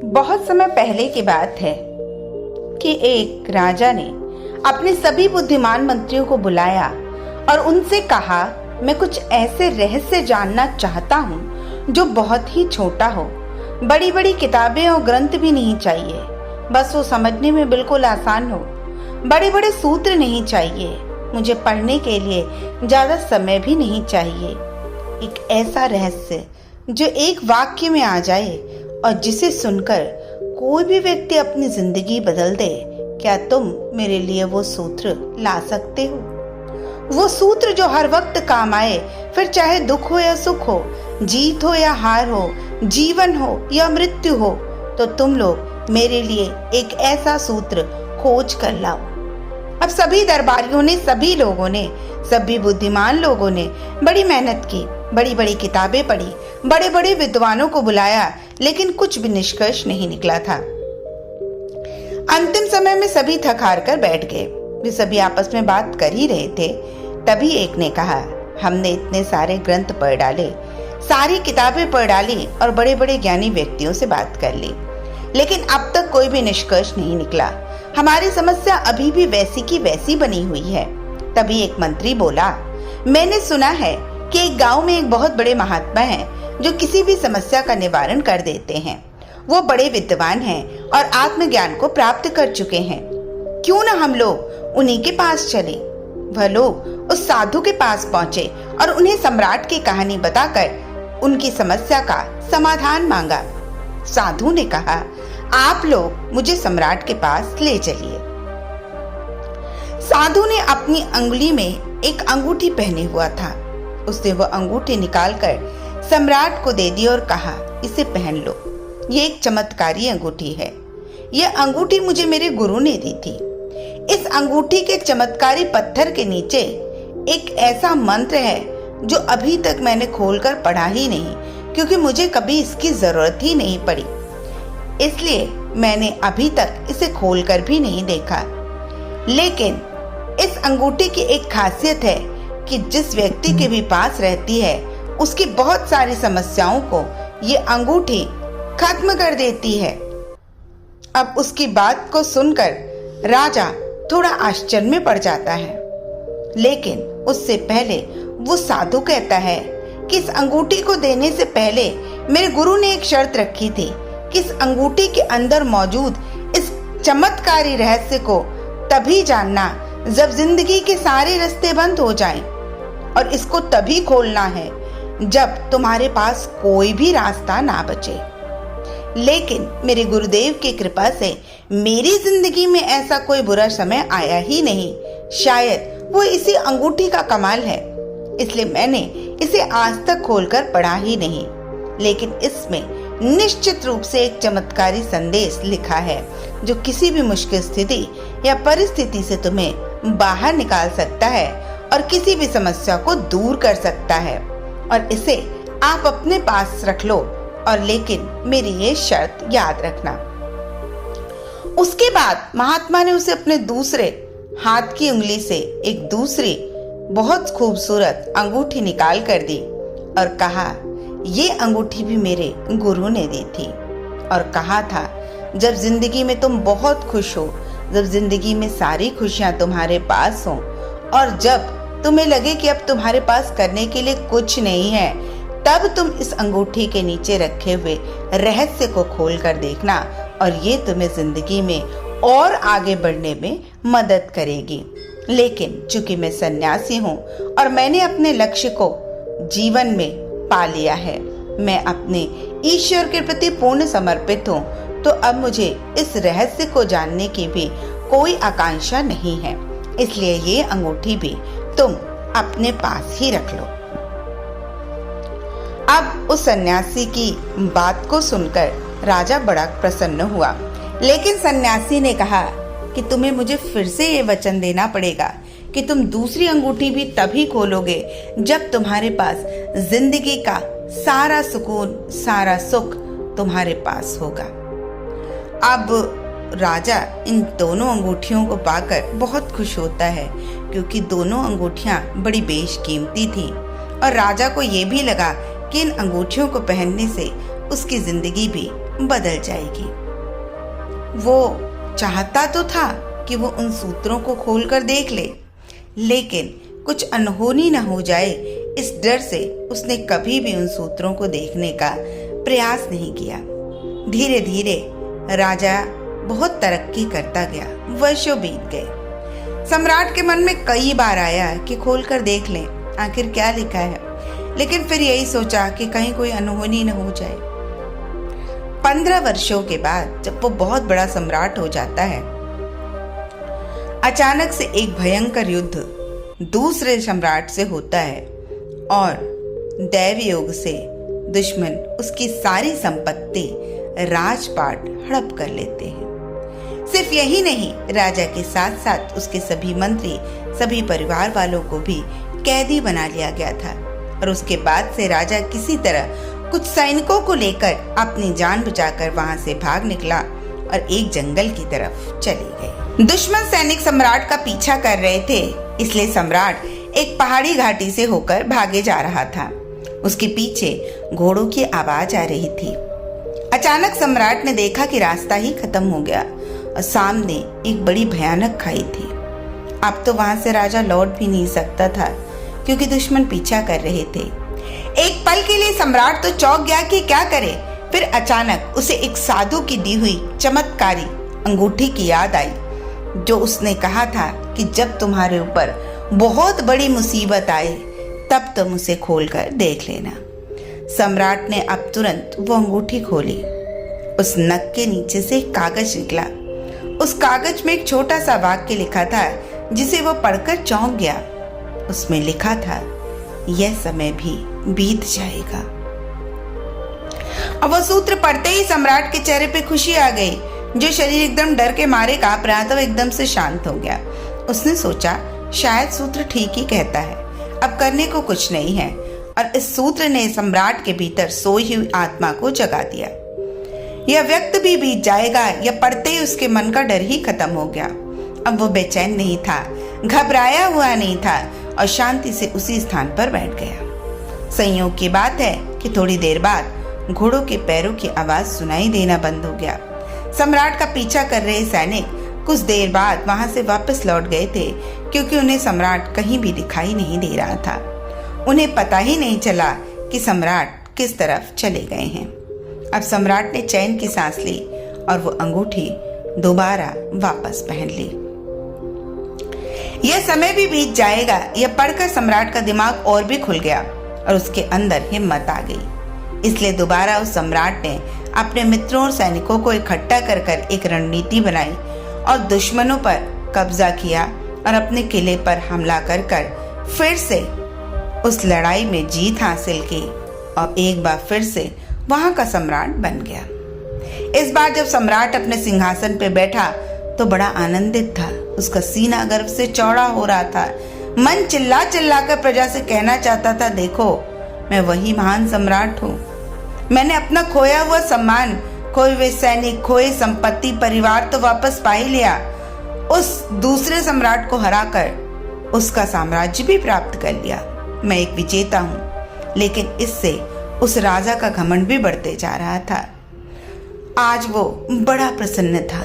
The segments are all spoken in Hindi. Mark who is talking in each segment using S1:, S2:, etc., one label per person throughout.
S1: बहुत समय पहले की बात है कि एक राजा ने अपने सभी बुद्धिमान मंत्रियों को बुलाया और उनसे कहा, मैं कुछ ऐसे रहस्य जानना चाहता हूँ जो बहुत ही छोटा हो। बड़ी बड़ी किताबें और ग्रंथ भी नहीं चाहिए, बस वो समझने में बिल्कुल आसान हो। बड़े बड़े सूत्र नहीं चाहिए, मुझे पढ़ने के लिए ज्यादा समय भी नहीं चाहिए। एक ऐसा रहस्य जो एक वाक्य में आ जाए और जिसे सुनकर कोई भी व्यक्ति अपनी जिंदगी बदल दे। क्या तुम मेरे लिए वो सूत्र ला सकते हो? वो सूत्र जो हर वक्त काम आए, फिर चाहे दुख हो या सुख हो, जीत हो या हार हो, जीवन हो या मृत्यु हो, तो तुम लोग मेरे लिए एक ऐसा सूत्र खोज कर लाओ। अब सभी दरबारियों ने, सभी लोगों ने, सभी बुद्धिमान लोगों ने बड़ी मेहनत की, बड़ी बड़ी किताबें पढ़ी, बड़े बड़े विद्वानों को बुलाया, लेकिन कुछ भी निष्कर्ष नहीं निकला था। अंतिम समय में सभी थक हार कर बैठ गए। वे सभी आपस में बात कर ही रहे थे, तभी एक ने कहा, हमने इतने सारे ग्रंथ पढ़ डाले, सारी किताबें पढ़ डाली और बड़े बड़े ज्ञानी व्यक्तियों से बात कर ली, लेकिन अब तक कोई भी निष्कर्ष नहीं निकला। हमारी समस्या अभी भी वैसी की वैसी बनी हुई है। तभी एक मंत्री बोला, मैंने सुना है कि एक गांव में एक बहुत बड़े महात्मा हैं जो किसी भी समस्या का निवारण कर देते हैं। वो बड़े विद्वान हैं और आत्मज्ञान को प्राप्त कर चुके हैं। क्यों न हम लोग उन्हीं के पास चले? वह लोग उस साधु के पास पहुंचे और उन्हें सम्राट की कहानी बताकर उनकी समस्या का समाधान मांगा। साधु ने कहा, आप लोग मुझे सम्राट के पास ले चलिए। साधु ने अपनी अंगुली में एक अंगूठी पहने हुआ था। उसने वह अंगूठी निकालकर सम्राट को दे दी और कहा, इसे पहन लो, ये एक चमत्कारी अंगूठी है। यह अंगूठी मुझे मेरे गुरु ने दी थी। इस अंगूठी के चमत्कारी पत्थर के नीचे एक ऐसा मंत्र है जो अभी तक मैंने खोलकर पढ़ा ही नहीं, क्योंकि मुझे कभी इसकी जरूरत ही नहीं पड़ी। इसलिए मैंने अभी तक इसे खोलकर भी नहीं देखा। लेकिन इस अंगूठी की एक खासियत है कि जिस व्यक्ति के भी पास रहती है, उसकी बहुत सारी समस्याओं को ये अंगूठी खत्म कर देती है। अब उसकी बात को सुनकर राजा थोड़ा आश्चर्य में पड़ जाता है, लेकिन उससे पहले वो साधु कहता है कि इस अंगूठी को देने से पहले मेरे गुरु ने एक शर्त रखी थी कि इस अंगूठी के अंदर मौजूद इस चमत्कारी रहस्य को तभी जानना जब जिंदगी के सारे रास्ते बंद हो जाएं, और इसको तभी खोलना है जब तुम्हारे पास कोई भी रास्ता ना बचे। लेकिन मेरे गुरुदेव की कृपा से मेरी जिंदगी में ऐसा कोई बुरा समय आया ही नहीं। शायद वो इसी अंगूठी का कमाल है, इसलिए मैंने इसे आज तक खोलकर पढ़ा ही नहीं। लेकिन इसमें निश्चित रूप से एक चमत्कारी संदेश लिखा है जो किसी भी मुश्किल स्थिति या परिस्थिति से तुम्हें बाहर निकाल सकता है और किसी भी समस्या को दूर कर सकता है। और इसे आप अपने पास रख लो, और लेकिन मेरी ये शर्त याद रखना। उसके बाद महात्मा ने उसे अपने दूसरे हाथ की उंगली से एक दूसरी बहुत खूबसूरत अंगूठी निकाल कर दी और कहा, ये अंगूठी भी मेरे गुरु ने दी थी और कहा था, जब जिंदगी में तुम बहुत खुश हो, जब जिंदगी में सारी खुशियां तुम्हारे पास हो और जब तुम्हें लगे कि अब तुम्हारे पास करने के लिए कुछ नहीं है, तब तुम इस अंगूठी के नीचे रखे हुए रहस्य को खोल कर देखना, और ये तुम्हें जिंदगी में और आगे बढ़ने में मदद करेगी। लेकिन चूंकि मैं सन्यासी हूँ और मैंने अपने लक्ष्य को जीवन में पा लिया है, मैं अपने ईश्वर के प्रति पूर्ण समर्पित हूँ, तो अब मुझे इस रहस्य को जानने की भी कोई आकांक्षा नहीं है। इसलिए ये अंगूठी भी तुम अपने पास ही रख लो। अब उस सन्यासी की बात को सुनकर राजा बड़ा प्रसन्न हुआ, लेकिन सन्यासी ने कहा कि तुम्हें मुझे फिर से ये वचन देना पड़ेगा कि तुम दूसरी अंगूठी भी तभी खोलोगे जब तुम्हारे पास जिंदगी का सारा सुकून, सारा सुख तुम्हारे पास होगा। अब राजा इन दोनों अंगूठियों को पाकर बहुत खुश होता है, क्योंकि दोनों अंगूठियां बड़ी बेशकीमती थी और राजा को ये भी लगा कि इन अंगूठियों को पहनने से उसकी जिंदगी भी बदल जाएगी। वो चाहता तो था कि वो उन सूत्रों को खोलकर देख ले, लेकिन कुछ अनहोनी न हो जाए इस डर से उसने कभी भी उन सूत्रों को देखने का प्रयास नहीं किया। धीरे धीरे राजा बहुत तरक्की करता गया। वर्षों बीत गए। सम्राट के मन में कई बार आया कि खोलकर देख लें आखिर क्या लिखा है, लेकिन फिर यही सोचा कि कहीं कोई अनहोनी न हो जाए। 15 वर्षों के बाद जब वो बहुत बड़ा सम्राट हो जाता है, अचानक से एक भयंकर युद्ध दूसरे सम्राट से होता है और दैव योग से दुश्मन उसकी सारी संपत्ति, राजपाट हड़प कर लेते हैं। सिर्फ यही नहीं, राजा के साथ साथ उसके सभी मंत्री, सभी परिवार वालों को भी कैदी बना लिया गया था। और उसके बाद से राजा किसी तरह कुछ सैनिकों को लेकर अपनी जान बचाकर वहां से भाग निकला और एक जंगल की तरफ चले गए। दुश्मन सैनिक सम्राट का पीछा कर रहे थे, इसलिए सम्राट एक पहाड़ी घाटी से होकर भागे जा रहा था। उसके पीछे घोड़ों की आवाज आ रही थी। अचानक सम्राट ने देखा कि रास्ता ही खत्म हो गया और सामने एक बड़ी भयानक खाई थी। अब तो वहां से राजा लौट भी नहीं सकता था क्योंकि दुश्मन पीछा कर रहे थे। एक पल के लिए सम्राट तो चौंक गया कि क्या करे। फिर अचानक उसे एक साधु की दी हुई चमत्कारी अंगूठी की याद आई, जो उसने कहा था कि जब तुम्हारे ऊपर बहुत बड़ी मुसीबत आए तब तुम उसे खोलकर देख लेना। सम्राट ने अब तुरंत वो अंगूठी खोली। उस नक के नीचे से एक कागज निकला। उस कागज में एक छोटा सा वाक्य लिखा था जिसे वो पढ़कर चौंक गया। उसमें लिखा था, यह समय भी बीत जाएगा। अब वो सूत्र पढ़ते ही सम्राट के चेहरे पे खुशी आ गई। जो शरीर एकदम डर के मारे कांप रहा था वो एकदम से शांत हो गया। उसने सोचा शायद सूत्र ठीक ही कहता है, अब करने को कुछ नहीं है। और इस सूत्र ने सम्राट के भीतर सोई हुई आत्मा को जगा दिया। यह व्यक्त भी बीत जाएगा, यह पढ़ते ही उसके मन का डर ही खत्म हो गया। अब वो बेचैन नहीं था, घबराया हुआ नहीं था और शांति से उसी स्थान पर बैठ गया। संयोग की बात है कि थोड़ी देर बाद घोड़ों के पैरों की आवाज सुनाई देना बंद हो गया। सम्राट का पीछा कर रहे सैनिक कुछ देर बाद वहां से वापस लौट गए थे, क्योंकि उन्हें सम्राट कहीं भी दिखाई नहीं दे रहा था। उन्हें पता ही नहीं चला कि सम्राट किस तरफ चले गए हैं। अब सम्राट ने चैन की सांस ली और वो अंगूठी दोबारा वापस पहन ली। यह समय भी बीत जाएगा, यह पढ़कर सम्राट का दिमाग और भी खुल गया और उसके अंदर हिम्मत आ गई। इसलिए दोबारा उस सम्राट ने अपने मित्रों और सैनिकों को इकट्ठा कर कर एक रणनीति बनाई और दुश्मनों पर कब्जा किया और अपने किले पर हमला कर कर फिर से उस लड़ाई में जीत हासिल की और एक बार फिर से वहां का सम्राट बन गया। इस बार जब सम्राट अपने सिंहासन पर बैठा तो बड़ा आनंदित था। उसका सीना गर्व से चौड़ा हो रहा था। मन चिल्ला चिल्ला कर प्रजा से कहना चाहता था, देखो मैं वही महान सम्राट हूँ। मैंने अपना खोया हुआ सम्मान, खोए हुए सैनिक, खोई संपत्ति, परिवार तो वापस पा ही लिया। उस दूसरे सम्राट को हराकर उसका साम्राज्य भी प्राप्त कर लिया। मैं एक विजेता हूँ। लेकिन इससे उस राजा का घमंड भी बढ़ते जा रहा था। आज वो बड़ा प्रसन्न था,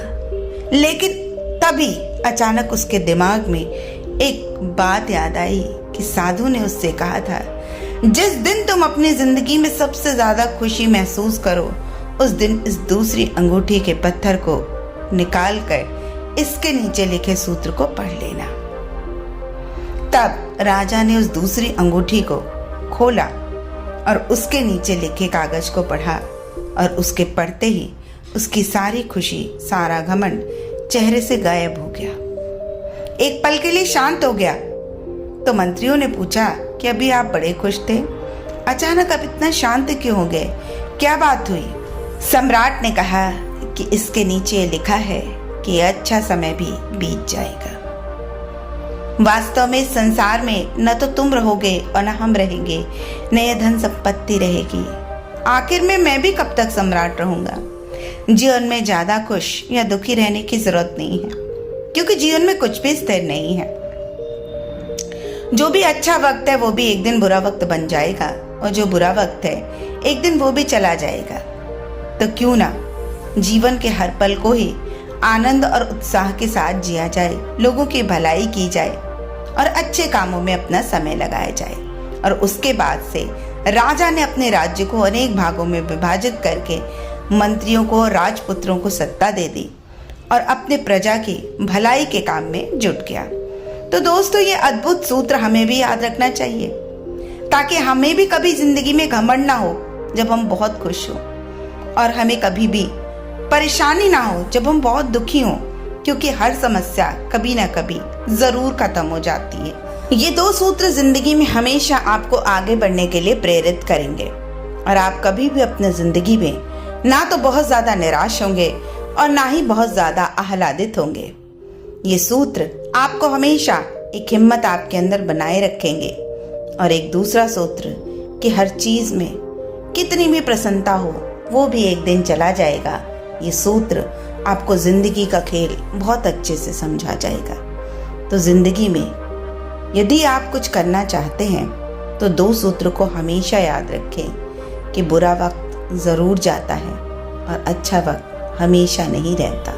S1: लेकिन तभी अचानक उसके दिमाग में एक बात याद आई कि साधु ने उससे कहा था, जिस दिन तुम अपनी जिंदगी में सबसे ज्यादा खुशी महसूस करो उस दिन इस दूसरी अंगूठी के पत्थर को निकाल कर इसके नीचे लिखे सूत्र को पढ़ लेना। तब राजा ने उस दूसरी अंगूठी को खोला और उसके नीचे लिखे कागज को पढ़ा और उसके पढ़ते ही उसकी सारी खुशी, सारा घमंड चेहरे से गायब हो गया। एक पल के लिए शांत हो गया। तो मंत्रियों ने पूछा कि अभी आप बड़े खुश थे, अचानक अब इतना शांत क्यों हो गए, क्या बात हुई? सम्राट ने कहा कि इसके नीचे लिखा है कि अच्छा समय भी बीत जाएगा। वास्तव में इस संसार में न तो तुम रहोगे और न हम रहेंगे, न यह धन संपत्ति रहेगी। आखिर में मैं भी कब तक सम्राट रहूंगा? जीवन में ज्यादा खुश या दुखी रहने की जरूरत नहीं है, क्योंकि जीवन में कुछ भी स्थिर नहीं है। जो भी अच्छा वक्त है वो भी एक दिन बुरा वक्त बन जाएगा और जो बुरा वक्त है एक दिन वो भी चला जाएगा। तो क्यों ना जीवन के हर पल को ही आनंद और उत्साह के साथ जिया जाए, लोगों की भलाई की जाए और अच्छे कामों में अपना समय लगाया जाए। और उसके बाद से राजा ने अपने राज्य को अनेक भागों में विभाजित करके मंत्रियों को और राजपुत्रों को सत्ता दे दी और अपने प्रजा की भलाई के काम में जुट गया। तो दोस्तों, ये अद्भुत सूत्र हमें भी याद रखना चाहिए ताकि हमें भी कभी जिंदगी में घमंड ना हो जब हम बहुत खुश हो, और हमें कभी भी परेशानी ना हो जब हम बहुत दुखी हों, क्योंकि हर समस्या कभी ना कभी जरूर खत्म हो जाती है। ये 2 सूत्र जिंदगी में हमेशा आपको आगे बढ़ने के लिए प्रेरित करेंगे और आप कभी भी अपने जिंदगी में ना तो बहुत ज्यादा निराश होंगे और ना ही बहुत ज्यादा आह्लादित होंगे। ये सूत्र आपको हमेशा एक हिम्मत आपके अंदर बनाए रखेंगे। और एक दूसरा सूत्र कि हर चीज में कितनी भी प्रसन्नता हो वो भी एक दिन चला जाएगा। ये सूत्र आपको जिंदगी का खेल बहुत अच्छे से समझा जाएगा। तो जिंदगी में यदि आप कुछ करना चाहते हैं तो 2 सूत्र को हमेशा याद रखें कि बुरा वक्त जरूर जाता है और अच्छा वक्त हमेशा नहीं रहता।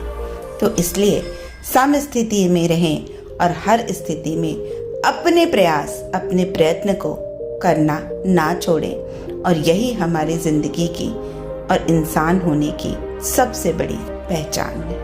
S1: तो इसलिए समस्थिति में रहें और हर स्थिति में अपने प्रयास, अपने प्रयत्न को करना ना छोड़ें। और यही हमारी जिंदगी की और इंसान होने की सबसे बड़ी पहचान है।